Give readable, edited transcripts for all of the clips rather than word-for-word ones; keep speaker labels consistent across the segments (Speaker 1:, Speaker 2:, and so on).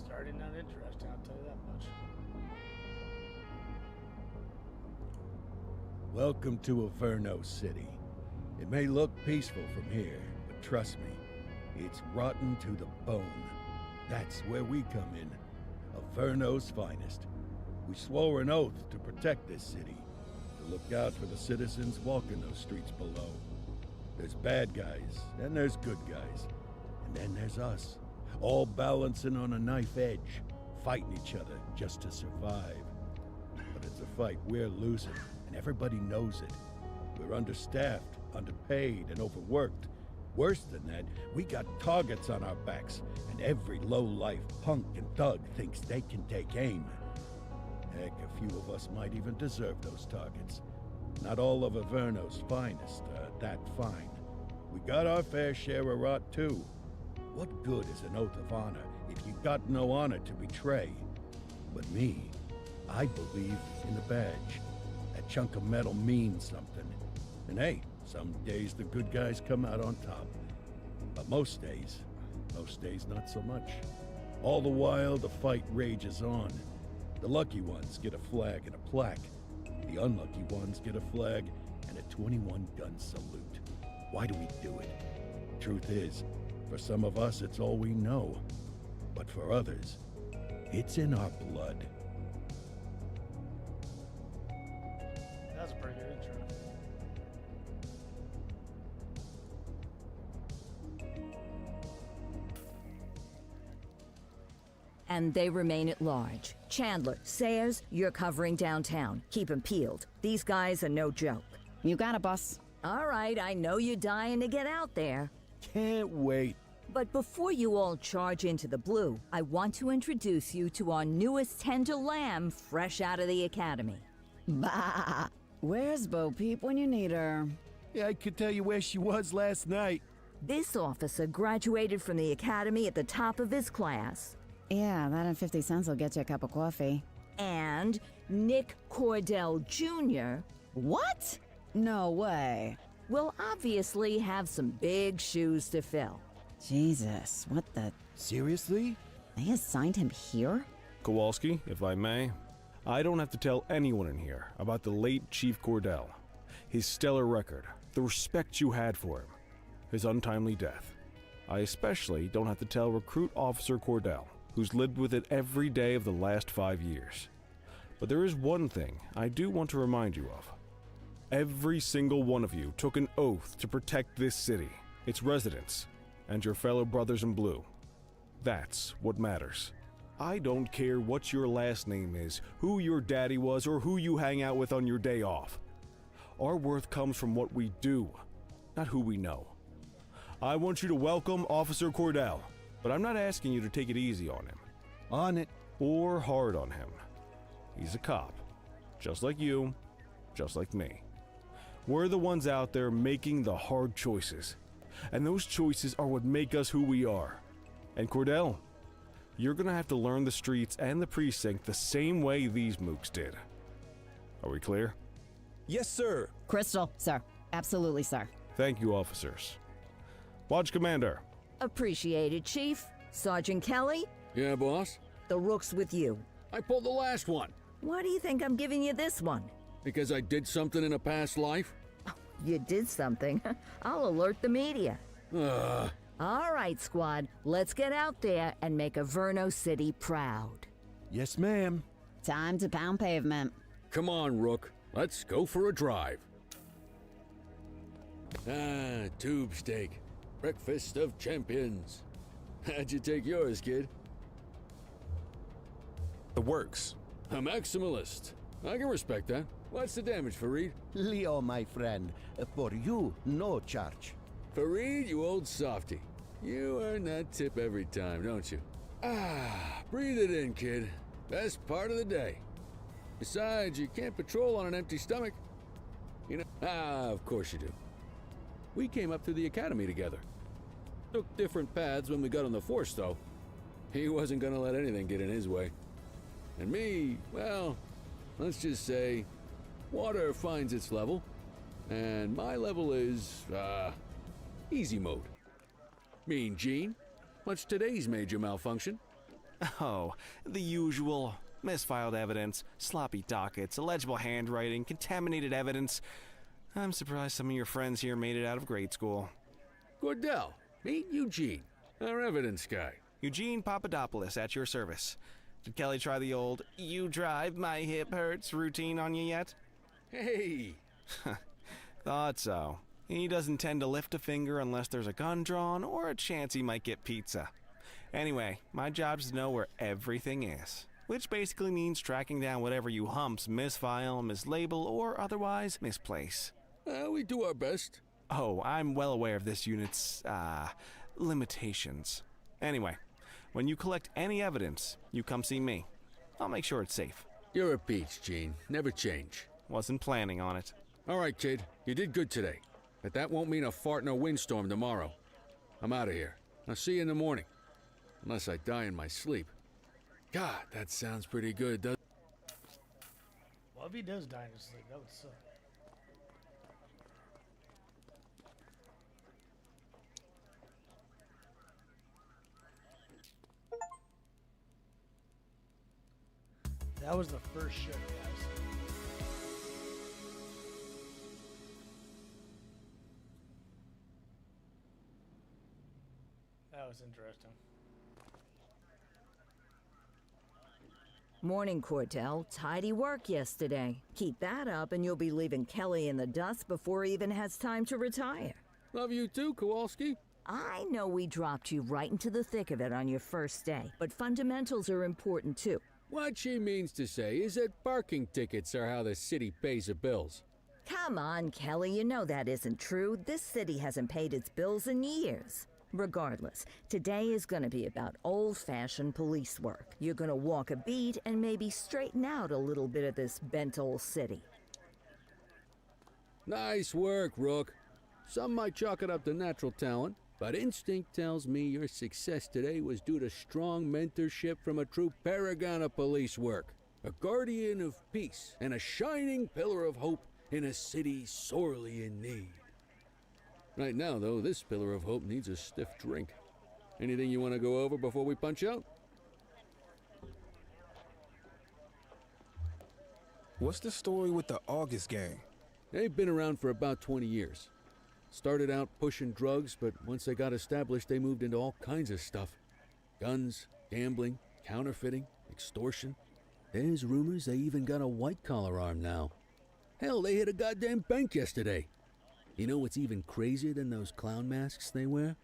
Speaker 1: Starting not interesting, I'll tell you that much.
Speaker 2: Welcome to Averno City. It may look peaceful from here, but trust me, it's rotten to the bone. That's where we come in. Averno's finest. We swore an oath to protect this city, to look out for the citizens walking those streets below. There's bad guys, and there's good guys. And then there's us, all balancing on a knife edge, fighting each other just to survive. But it's a fight we're losing, and everybody knows it. We're understaffed, underpaid, and overworked. Worse than that, we got targets on our backs, and every low-life punk and thug thinks they can take aim. Heck, a few of us might even deserve those targets. Not all of Averno's finest are that fine. We got our fair share of rot, too. What good is an oath of honor if you got no honor to betray? But me, I believe in the badge. That chunk of metal means something. And hey, some days the good guys come out on top. But most days not so much. All the while, the fight rages on. The lucky ones get a flag and a plaque. The unlucky ones get a flag and a 21-gun salute. Why do we do it? Truth is, for some of us it's all we know. But for others, it's in our blood.
Speaker 1: That's a pretty good intro.
Speaker 3: And they remain at large. Chandler, Sayers, you're covering downtown. Keep 'em peeled. These guys are no joke.
Speaker 4: You got it, boss.
Speaker 3: All right, I know you're dying to get out there.
Speaker 2: Can't wait.
Speaker 3: But before you all charge into the blue, I want to introduce you to our newest tender lamb fresh out of the academy.
Speaker 4: Bah! Where's Bo Peep when you need her?
Speaker 2: Yeah, I could tell you where she was last night.
Speaker 3: This officer graduated from the academy at the top of his class.
Speaker 4: Yeah, that and 50 cents will get you a cup of coffee.
Speaker 3: And Nick Cordell Jr.
Speaker 4: What? No way.
Speaker 3: will obviously have some big shoes to fill.
Speaker 4: Jesus, what the...
Speaker 2: Seriously?
Speaker 4: They assigned him here?
Speaker 5: Kowalski, if I may, I don't have to tell anyone in here about the late Chief Cordell, his stellar record, the respect you had for him, his untimely death. I especially don't have to tell Recruit Officer Cordell, who's lived with it every day of the last 5 years. But there is one thing I do want to remind you of. Every single one of you took an oath to protect this city, its residents, and your fellow brothers in blue. That's what matters. I don't care what your last name is, who your daddy was, or who you hang out with on your day off. Our worth comes from what we do, not who we know. I want you to welcome Officer Cordell, but I'm not asking you to take it easy on him.
Speaker 2: On it.
Speaker 5: Or hard on him. He's a cop, just like you, just like me. We're the ones out there making the hard choices, and those choices are what make us who we are. And Cordell, you're gonna have to learn the streets and the precinct the same way these mooks did. Are we clear?
Speaker 6: Yes, sir.
Speaker 4: Crystal, sir. Absolutely, sir.
Speaker 5: Thank you, officers. Watch Commander.
Speaker 3: Appreciated, Chief. Sergeant Kelly,
Speaker 6: Yeah, boss?
Speaker 3: the rook's with you.
Speaker 6: I pulled the last one.
Speaker 3: Why do you think I'm giving you this one?
Speaker 6: Because I did something in a past life?
Speaker 3: You did something. I'll alert the media. All right, squad, let's get out there and make Averno City proud.
Speaker 2: Yes, ma'am.
Speaker 4: Time to pound pavement.
Speaker 6: Come on, Rook. Let's go for a drive. Tube steak. Breakfast of champions. How'd you take yours, kid?
Speaker 5: The works.
Speaker 6: A maximalist. I can respect that. What's the damage, Fareed?
Speaker 7: Leo, my friend, for you, no charge.
Speaker 6: Fareed, you old softy. You earn that tip every time, don't you? Breathe it in, kid. Best part of the day. Besides, you can't patrol on an empty stomach. You know, of course you do. We came up through the academy together. Took different paths when we got on the force, though. He wasn't gonna let anything get in his way. And me, well, let's just say, water finds its level, and my level is, easy mode. Mean Gene, what's today's major malfunction?
Speaker 5: Oh, the usual. Misfiled evidence, sloppy dockets, illegible handwriting, contaminated evidence. I'm surprised some of your friends here made it out of grade school.
Speaker 6: Cordell, meet Eugene, our evidence guy.
Speaker 5: Eugene Papadopoulos at your service. Did Kelly try the old, "you drive, my hip hurts" routine on you yet?
Speaker 6: Hey!
Speaker 5: Thought so. He doesn't tend to lift a finger unless there's a gun drawn or a chance he might get pizza. Anyway, my job's to know where everything is, which basically means tracking down whatever you humps misfile, mislabel, or otherwise misplace.
Speaker 6: We do our best.
Speaker 5: Oh, I'm well aware of this unit's, limitations. Anyway, when you collect any evidence, you come see me. I'll make sure it's safe.
Speaker 6: You're a peach, Gene. Never change.
Speaker 5: Wasn't planning on it.
Speaker 6: All right, kid. You did good today. But that won't mean a fart in a windstorm tomorrow. I'm out of here. I'll see you in the morning. Unless I die in my sleep. God, that sounds pretty good, doesn't it?
Speaker 1: Well, if he does die in his sleep, that would suck. That was the first shift, guys. That was interesting.
Speaker 3: Morning, Cordell. Tidy work yesterday. Keep that up and you'll be leaving Kelly in the dust before he even has time to retire.
Speaker 6: Love you too, Kowalski.
Speaker 3: I know we dropped you right into the thick of it on your first day, but fundamentals are important too.
Speaker 6: What she means to say is that parking tickets are how the city pays the bills.
Speaker 3: Come on, Kelly, you know that isn't true. This city hasn't paid its bills in years. Regardless, today is going to be about old-fashioned police work. You're going to walk a beat and maybe straighten out a little bit of this bent old city.
Speaker 6: Nice work, Rook. Some might chalk it up to natural talent, but instinct tells me your success today was due to strong mentorship from a true paragon of police work, a guardian of peace, and a shining pillar of hope in a city sorely in need. Right now, though, this pillar of hope needs a stiff drink. Anything you want to go over before we punch out?
Speaker 8: What's the story with the August gang?
Speaker 6: They've been around for about 20 years. Started out pushing drugs, but once they got established, they moved into all kinds of stuff. Guns, gambling, counterfeiting, extortion. There's rumors they even got a white-collar arm now. Hell, they hit a goddamn bank yesterday. You know what's even crazier than those clown masks they wear?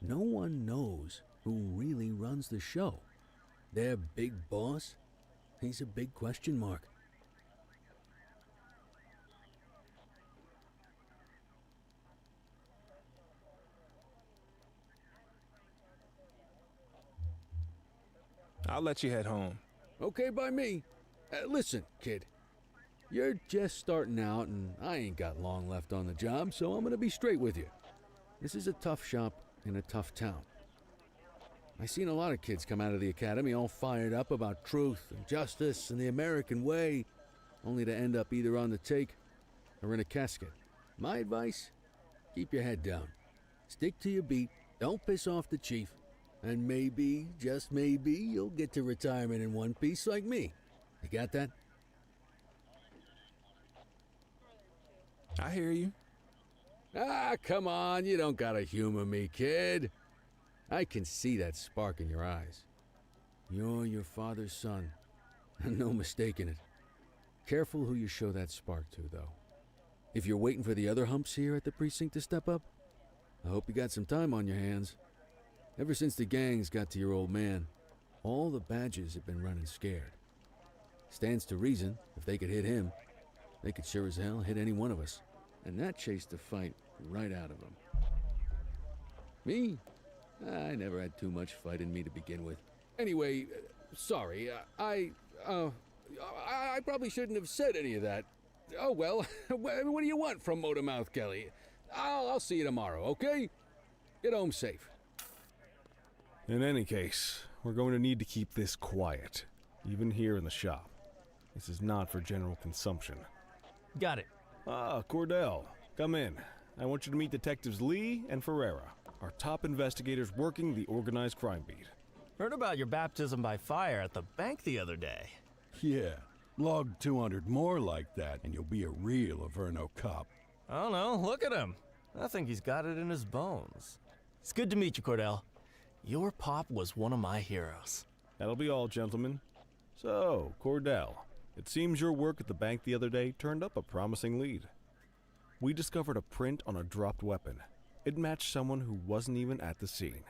Speaker 6: No one knows who really runs the show. Their big boss? He's a big question mark.
Speaker 8: I'll let you head home.
Speaker 6: Okay by me. Listen, kid. You're just starting out, and I ain't got long left on the job, so I'm gonna be straight with you. This is a tough shop in a tough town. I seen a lot of kids come out of the academy all fired up about truth and justice and the American way, only to end up either on the take or in a casket. My advice? Keep your head down. Stick to your beat, don't piss off the chief, and maybe, just maybe, you'll get to retirement in one piece like me. You got that?
Speaker 8: I hear you.
Speaker 6: Ah, come on, you don't gotta humor me, kid. I can see that spark in your eyes. You're your father's son, no mistaking it. Careful who you show that spark to, though. If you're waiting for the other humps here at the precinct to step up, I hope you got some time on your hands. Ever since the gangs got to your old man, all the badges have been running scared. Stands to reason, if they could hit him, they could sure as hell hit any one of us. And that chased the fight right out of them. Me? I never had too much fight in me to begin with. Anyway, sorry, I probably shouldn't have said any of that. Oh well, what do you want from Motormouth Kelly? I'll see you tomorrow, okay? Get home safe.
Speaker 5: In any case, we're going to need to keep this quiet, even here in the shop. This is not for general consumption.
Speaker 9: Got it.
Speaker 5: Ah, Cordell, come in. I want you to meet Detectives Lee and Ferreira, our top investigators working the organized crime beat.
Speaker 9: Heard about your baptism by fire at the bank the other day.
Speaker 2: Yeah, log 200 more like that, and you'll be a real Averno cop.
Speaker 9: I don't know, look at him. I think he's got it in his bones. It's good to meet you, Cordell. Your pop was one of my heroes.
Speaker 5: That'll be all, gentlemen. So, Cordell, it seems your work at the bank the other day turned up a promising lead. We discovered a print on a dropped weapon. It matched someone who wasn't even at the scene.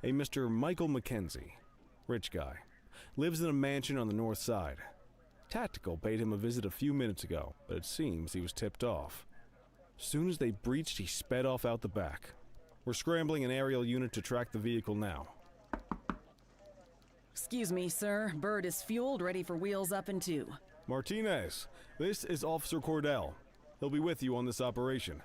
Speaker 5: A Mr. Michael Mackenzie, rich guy, lives in a mansion on the north side. Tactical paid him a visit a few minutes ago, but it seems he was tipped off. Soon as they breached, he sped off out the back. We're scrambling an aerial unit to track the vehicle now.
Speaker 4: Excuse me, sir. Bird is fueled, ready for wheels up in 2.
Speaker 5: Martinez, this is Officer Cordell. He'll be with you on this operation.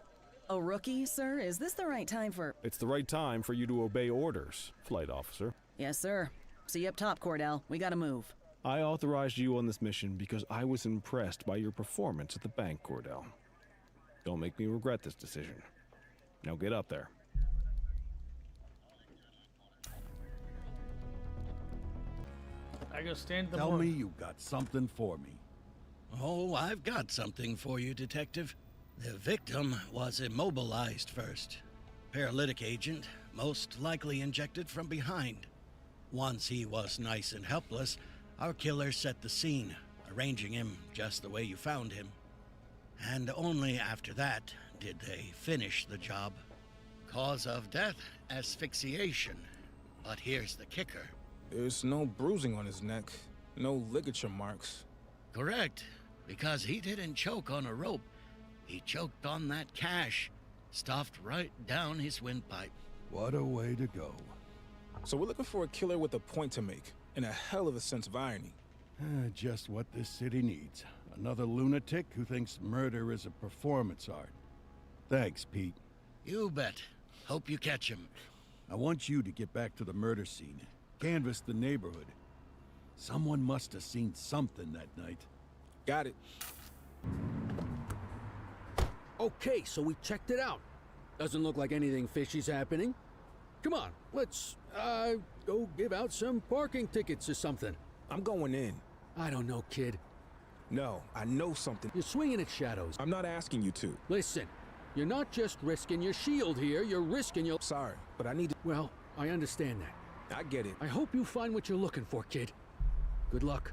Speaker 4: A rookie, sir? Is this the right time for...
Speaker 5: It's the right time for you to obey orders, flight officer.
Speaker 4: Yes, sir. See you up top, Cordell. We gotta move.
Speaker 5: I authorized you on this mission because I was impressed by your performance at the bank, Cordell. Don't make me regret this decision. Now get up there.
Speaker 1: I go stand at the
Speaker 2: Tell
Speaker 1: morgue.
Speaker 2: me you got something for me.
Speaker 10: Oh, I've got something for you, Detective. The victim was immobilized first. Paralytic agent, most likely injected from behind. Once he was nice and helpless, our killer set the scene, arranging him just the way you found him. And only after that did they finish the job. Cause of death, asphyxiation. But here's the kicker.
Speaker 8: There's no bruising on his neck, no ligature marks.
Speaker 10: Correct, because he didn't choke on a rope. He choked on that cash, stuffed right down his windpipe.
Speaker 2: What a way to go.
Speaker 8: So we're looking for a killer with a point to make, and a hell of a sense of irony.
Speaker 2: Just what this city needs. Another lunatic who thinks murder is a performance art. Thanks, Pete.
Speaker 10: You bet. Hope you catch him.
Speaker 2: I want you to get back to the murder scene. Canvass the neighborhood. Someone must have seen something that night.
Speaker 8: Got it.
Speaker 6: Okay, so we checked it out. Doesn't look like anything fishy's happening. Come on, let's, go give out some parking tickets or something.
Speaker 8: I'm going in.
Speaker 6: I don't know, kid.
Speaker 8: No, I know something.
Speaker 6: You're swinging at shadows.
Speaker 8: I'm not asking you to.
Speaker 6: Listen, you're not just risking your shield here, you're risking your...
Speaker 8: Sorry, but I need to...
Speaker 6: Well, I understand that.
Speaker 8: I get it.
Speaker 6: I hope you find what you're looking for, kid. Good luck.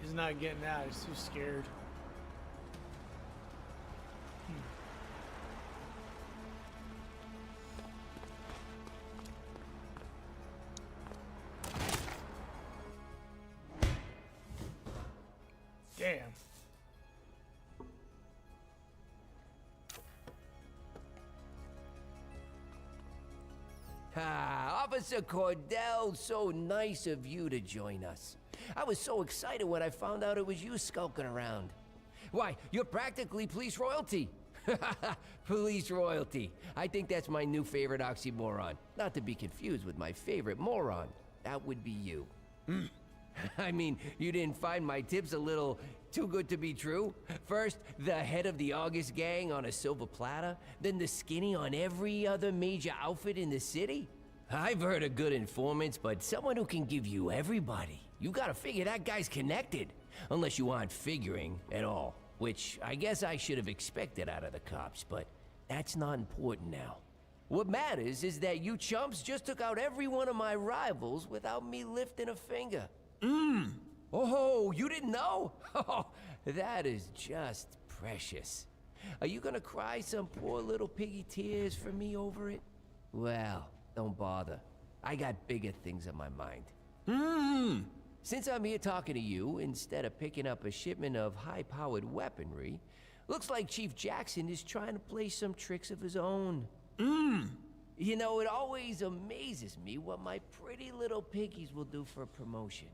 Speaker 1: He's not getting out. He's too scared. Damn.
Speaker 11: Ah, Officer Cordell, so nice of you to join us. I was so excited when I found out it was you skulking around. Why, you're practically police royalty. Police royalty. I think that's my new favorite oxymoron. Not to be confused with my favorite moron. That would be you. I mean, you didn't find my tips a little too good to be true? First, the head of the August gang on a silver platter, then the skinny on every other major outfit in the city? I've heard of good informants, but someone who can give you everybody. You gotta figure that guy's connected. Unless you aren't figuring at all. Which I guess I should have expected out of the cops, but that's not important now. What matters is that you chumps just took out every one of my rivals without me lifting a finger. Oh, you didn't know? Oh, that is just precious. Are you gonna cry some poor little piggy tears for me over it? Well, don't bother. I got bigger things on my mind. Since I'm here talking to you, instead of picking up a shipment of high-powered weaponry, looks like Chief Jackson is trying to play some tricks of his own. You know, it always amazes me what my pretty little piggies will do for a promotion.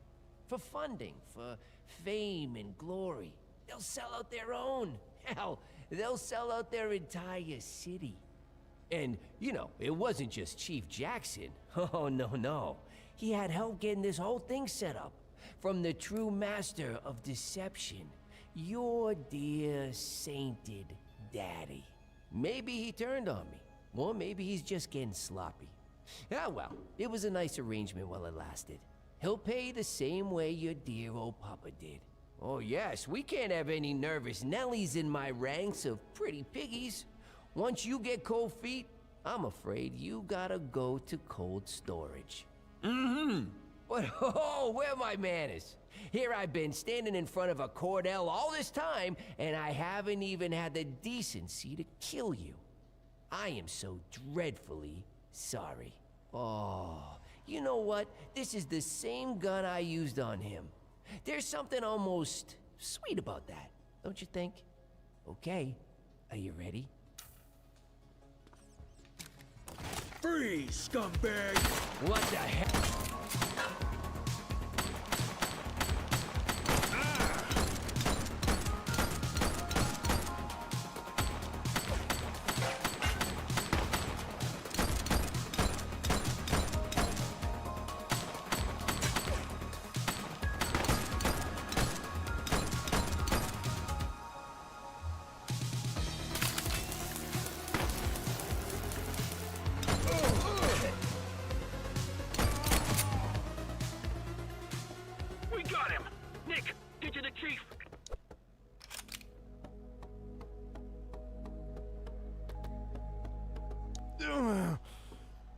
Speaker 11: For funding, for fame and glory. They'll sell out their own. Hell, they'll sell out their entire city. And, you know, it wasn't just Chief Jackson. Oh, no. He had help getting this whole thing set up. From the true master of deception, your dear sainted daddy. Maybe he turned on me. Or maybe he's just getting sloppy. Ah, well, it was a nice arrangement while it lasted. He'll pay the same way your dear old papa did. Oh yes, we can't have any nervous Nellies in my ranks of pretty piggies. Once you get cold feet, I'm afraid you gotta go to cold storage. But oh, where are my manners? Here I've been standing in front of a Cordell all this time, and I haven't even had the decency to kill you. I am so dreadfully sorry. Oh, you know what? This is the same gun I used on him. There's something almost sweet about that, don't you think? Okay, are you ready?
Speaker 2: Freeze, scumbag!
Speaker 11: What the hell?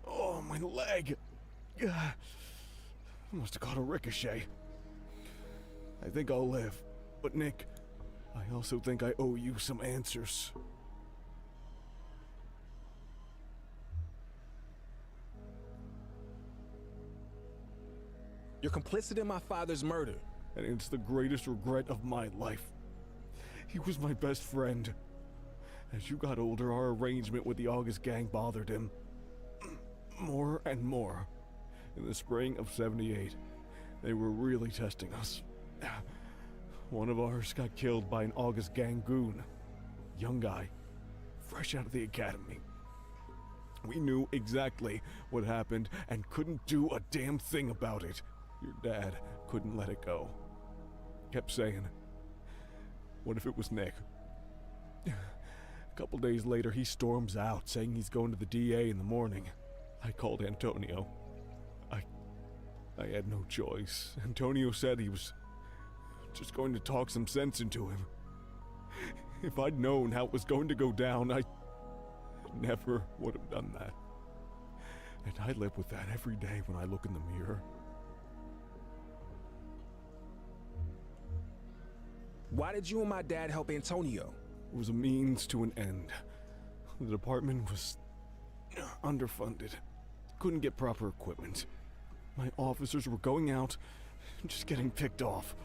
Speaker 5: Oh, my leg. I must have caught a ricochet. I think I'll live. But Nick, I also think I owe you some answers.
Speaker 8: You're complicit in my father's murder.
Speaker 5: And it's the greatest regret of my life. He was my best friend. As you got older, our arrangement with the August gang bothered him. More and more. In the spring of '78, they were really testing us. One of ours got killed by an August gang goon. Young guy, fresh out of the academy. We knew exactly what happened and couldn't do a damn thing about it. Your dad couldn't let it go. Kept saying, what if it was Nick? A couple days later, he storms out, saying he's going to the DA in the morning. I called Antonio. I had no choice. Antonio said he was just going to talk some sense into him. If I'd known how it was going to go down, I never would have done that. And I live with that every day when I look in the mirror.
Speaker 8: Why did you and my dad help Antonio?
Speaker 5: It was a means to an end. The department was underfunded. Couldn't get proper equipment. My officers were going out, just getting picked off.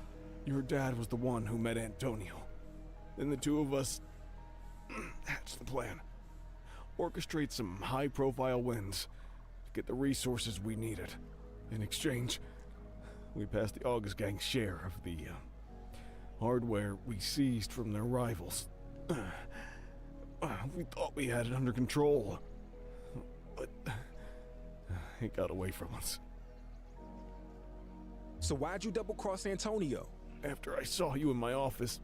Speaker 5: Your dad was the one who met Antonio. Then the two of us hatched the plan. Orchestrate some high-profile wins to get the resources we needed. In exchange, we passed the August gang's share of the hardware we seized from their rivals. We thought we had it under control, but it got away from us.
Speaker 8: So why'd you double-cross Antonio?
Speaker 5: After I saw you in my office,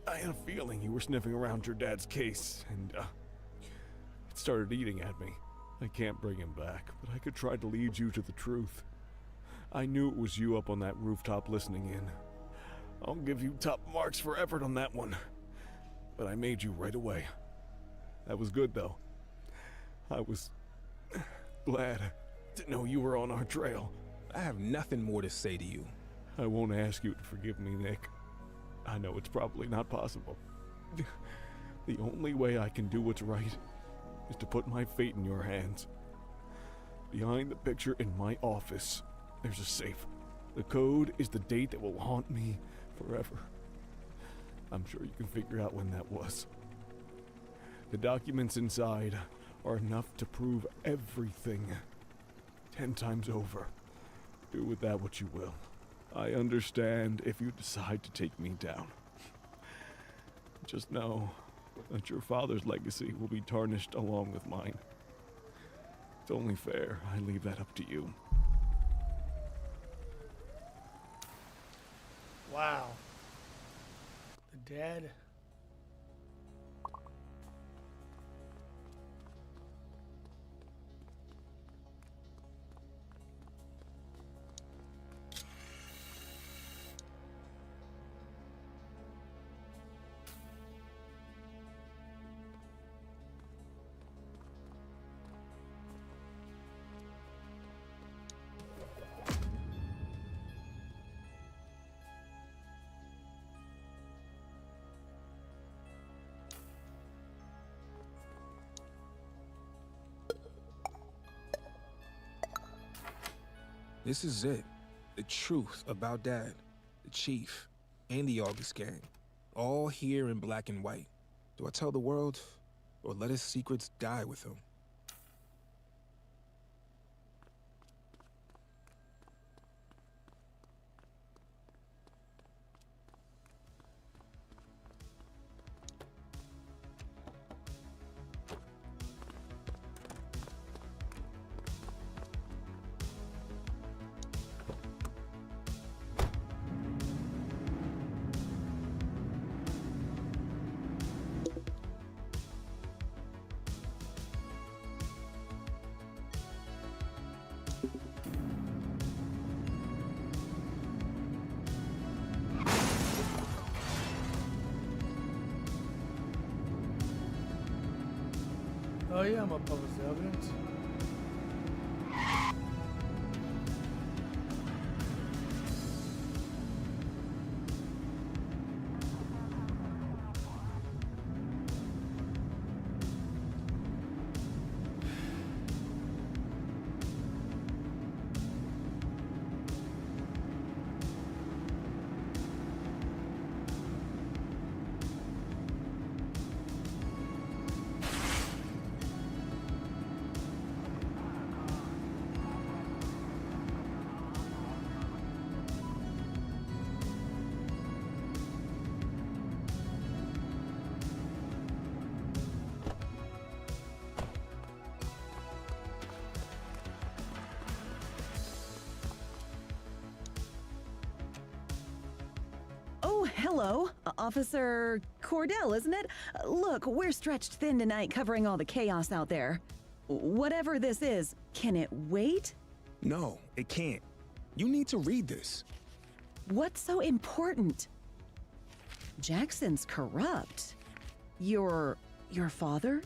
Speaker 5: I had a feeling you were sniffing around your dad's case, and it started eating at me. I can't bring him back, but I could try to lead you to the truth. I knew it was you up on that rooftop listening in. I'll give you top marks for effort on that one. But I made you right away. That was good, though. I was glad to know you were on our trail.
Speaker 8: I have nothing more to say to you.
Speaker 5: I won't ask you to forgive me, Nick. I know it's probably not possible. The only way I can do what's right is to put my fate in your hands. Behind the picture in my office, there's a safe. The code is the date that will haunt me forever. I'm sure you can figure out when that was. The documents inside are enough to prove everything 10 times over. Do with that what you will. I understand if you decide to take me down. Just know that your father's legacy will be tarnished along with mine. It's only fair I leave that up to you.
Speaker 1: Wow. The dad.
Speaker 8: This is it. The truth about Dad, the Chief, and the August Gang. All here in black and white. Do I tell the world, or let his secrets die with him?
Speaker 1: Oh yeah, I'm a public evidence.
Speaker 4: Oh, hello. Officer Cordell, isn't it? Look, we're stretched thin tonight covering all the chaos out there. Whatever this is, can it wait?
Speaker 8: No, it can't. You need to read this.
Speaker 4: What's so important? Jackson's corrupt. Your father,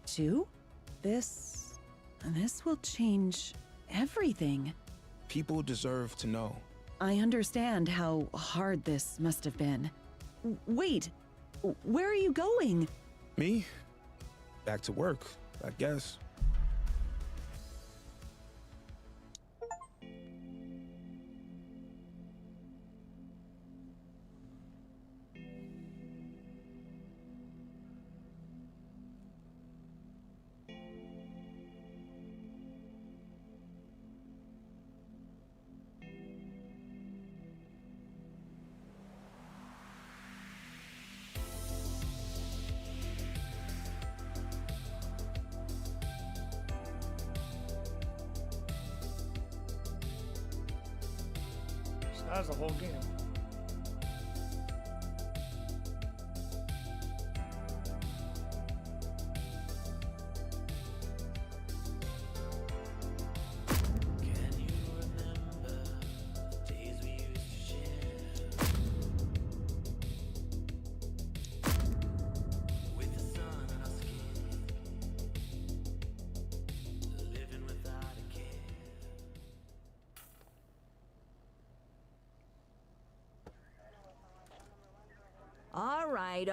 Speaker 4: too? This will change everything.
Speaker 8: People deserve to know.
Speaker 4: I understand how hard this must have been. Wait, where are you going?
Speaker 8: Me? Back to work, I guess.
Speaker 1: That was the whole game.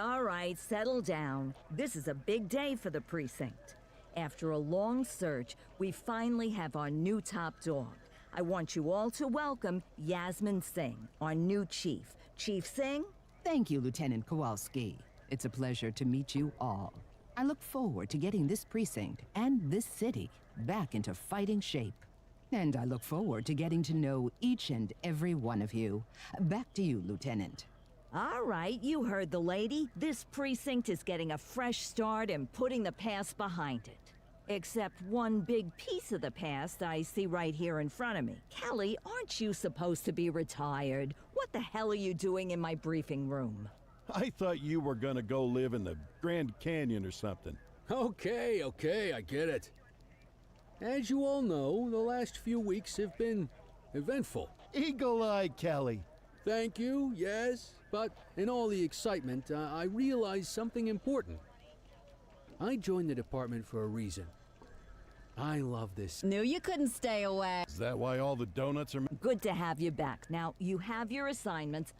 Speaker 3: All right, settle down. This is a big day for the precinct. After a long search, we finally have our new top dog. I want you all to welcome Yasmin Singh, our new chief. Chief Singh?
Speaker 12: Thank you, Lieutenant Kowalski. It's a pleasure to meet you all. I look forward to getting this precinct and this city back into fighting shape. And I look forward to getting to know each and every one of you. Back to you, Lieutenant.
Speaker 3: All right, you heard the lady. This precinct is getting a fresh start and putting the past behind it. Except one big piece of the past I see right here in front of me. Kelly, aren't you supposed to be retired? What the hell are you doing in my briefing room?
Speaker 2: I thought you were gonna go live in the Grand Canyon or something.
Speaker 6: Okay, I get it. As you all know, the last few weeks have been eventful.
Speaker 2: Eagle-Eye Kelly.
Speaker 6: Thank you, yes, but in all the excitement, I realized something important. I joined the department for a reason. I love this.
Speaker 4: Knew you couldn't stay away.
Speaker 2: Is that why all the donuts are...
Speaker 3: Good to have you back. Now, you have your assignments.